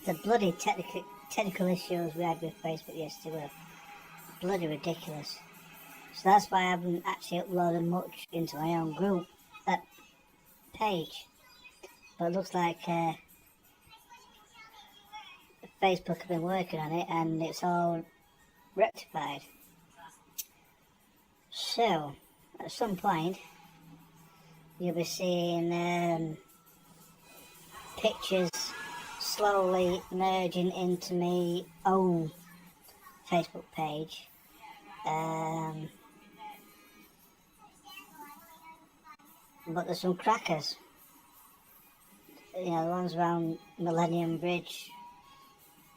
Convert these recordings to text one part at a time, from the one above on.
The bloody technical issues we had with Facebook yesterday were bloody ridiculous. So that's why I haven't actually uploaded much into my own group, page. But it looks like Facebook have been working on it and it's all rectified. So, at some point, you'll be seeing pictures slowly merging into my own Facebook page. But there's some crackers. You know, the ones around Millennium Bridge,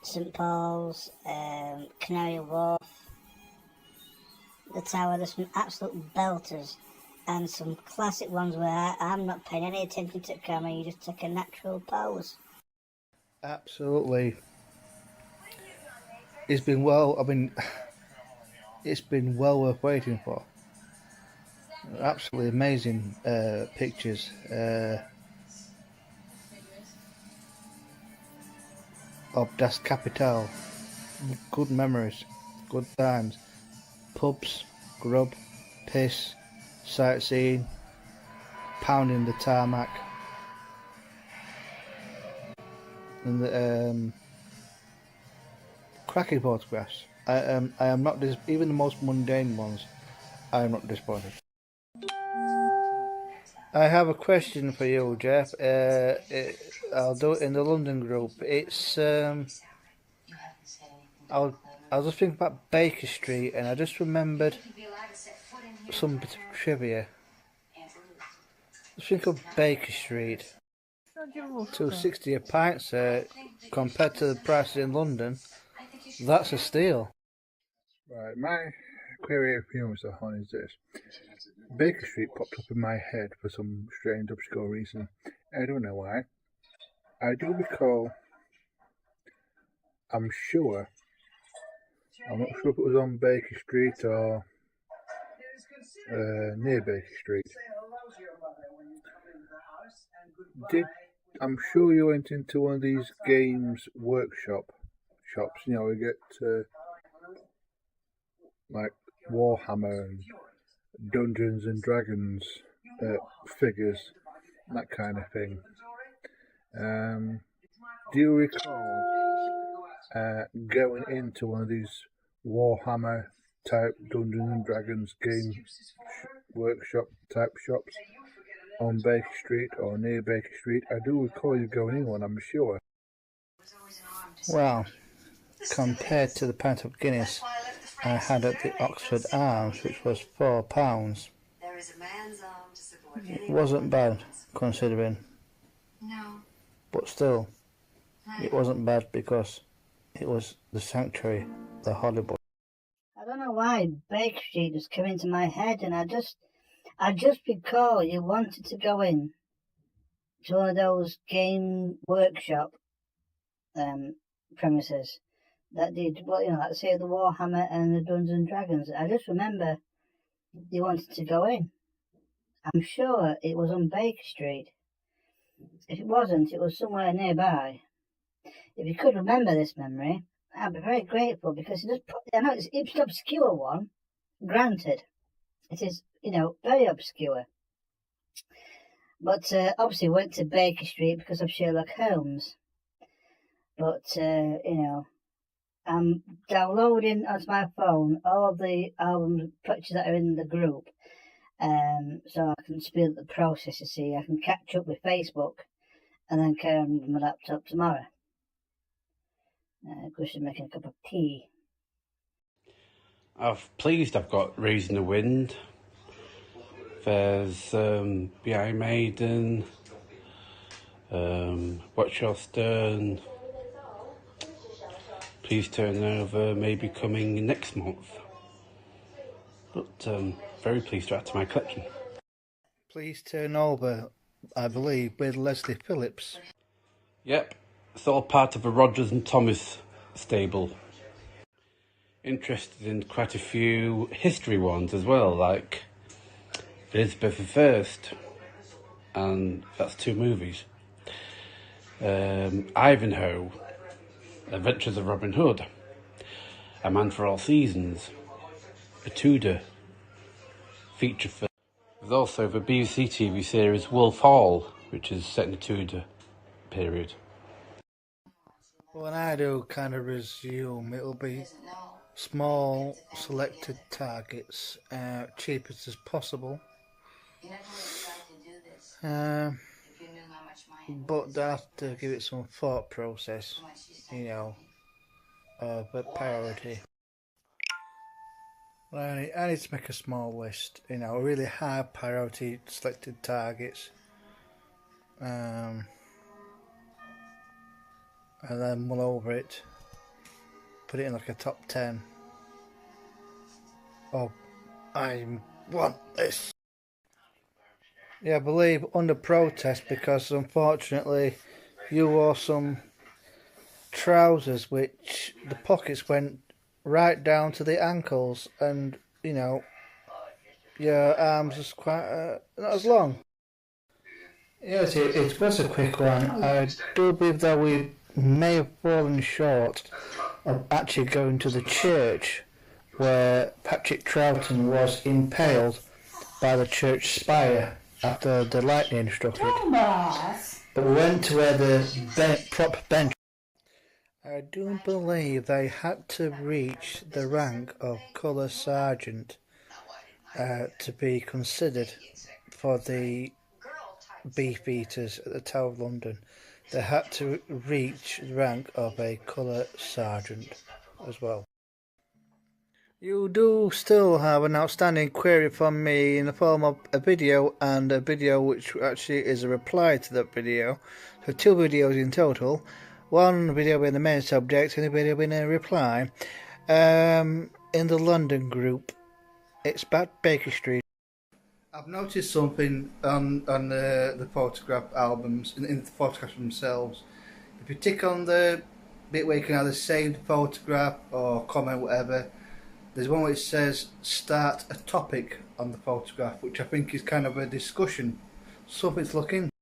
St Paul's, Canary Wharf, the Tower. There's some absolute belters and some classic ones where I'm not paying any attention to the camera, you just take a natural pose. Absolutely. It's been well worth waiting for. Absolutely amazing pictures. Of Das Kapital. Good memories, good times. Pubs, grub, piss, sightseeing, pounding the tarmac. And the cracking photographs. I am not even the most mundane ones. I am not disappointed. I have a question for you, Jeff. I'll do it in the London group. It's I was just thinking about Baker Street, and I just remembered some bit of trivia. Just think of Baker Street. £2.60 a pint, sir. Compared to the prices in London, that's a steal. Right, my query for you, Mr. Hon, is this. Baker Street popped up in my head for some strange, obscure reason. I don't know why. I do recall, I'm not sure if it was on Baker Street or near Baker Street. I'm sure you went into one of these games workshop shops, you know, we get like Warhammer and Dungeons and Dragons figures, that kind of thing. Do you recall going into one of these Warhammer type Dungeons and Dragons game workshop type shops on Baker Street or near Baker Street? I do recall you going in one, I'm sure. Well, compared to the pint of Guinness I had at the Oxford Arms, which was £4, it wasn't bad considering. No. But still, it wasn't bad because it was the Sanctuary, the Hollywood. I don't know why Baker Street just came into my head, and I just recall you wanted to go in to one of those game workshop premises that did, well, you know, like say the Warhammer and the Dungeons and Dragons. I just remember you wanted to go in. I'm sure it was on Baker Street. If it wasn't, it was somewhere nearby. If you could remember this memory, I'd be very grateful, because I know it's an obscure one, granted. It is, you know, very obscure. But obviously went to Baker Street because of Sherlock Holmes. But, you know, I'm downloading onto my phone all of the album pictures that are in the group. So I can speed up the process, you see. I can catch up with Facebook and then carry on with my laptop tomorrow. Just making a cup of tea. I'm pleased I've got Raising the Wind. There's Behind Maiden, Watch Your Stern, Please Turn Over, maybe coming next month. But very pleased to add to my collection. Please Turn Over, I believe, with Leslie Phillips. Yep, it's all part of the Rogers and Thomas stable. Interested in quite a few history ones as well, like Elizabeth I, and that's 2 movies. Ivanhoe, Adventures of Robin Hood, A Man for All Seasons, a Tudor feature film. There's also the BBC TV series Wolf Hall, which is set in the Tudor period. When I do kind of resume, it'll be small selected targets, cheapest as possible. But I have to give it some thought process, you know, but priority. I need to make a small list, you know, really high priority selected targets. And then mull over it, put it in like a top 10. Oh, I want this. Yeah, I believe under protest because unfortunately you wore some trousers which the pockets went right down to the ankles, and you know your arms was quite not as long. Yes, it was a quick one. I do believe that we may have fallen short of actually going to the church where Patrick Troughton was impaled by the church spire after the lightning struck it. But we went to where the prop bench. I do believe they had to reach the rank of colour sergeant to be considered for the Beefeaters at the Tower of London. They had to reach the rank of a colour sergeant as well. You do still have an outstanding query from me in the form of a video and a video which actually is a reply to that video. So 2 videos in total. One video being the main subject and a video being a reply. In the London group, it's about Baker Street. I've noticed something on the photograph albums, in the photographs themselves. If you tick on the bit where you can either save the photograph or comment, whatever, there's one which says start a topic on the photograph, which I think is kind of a discussion. Something to look into.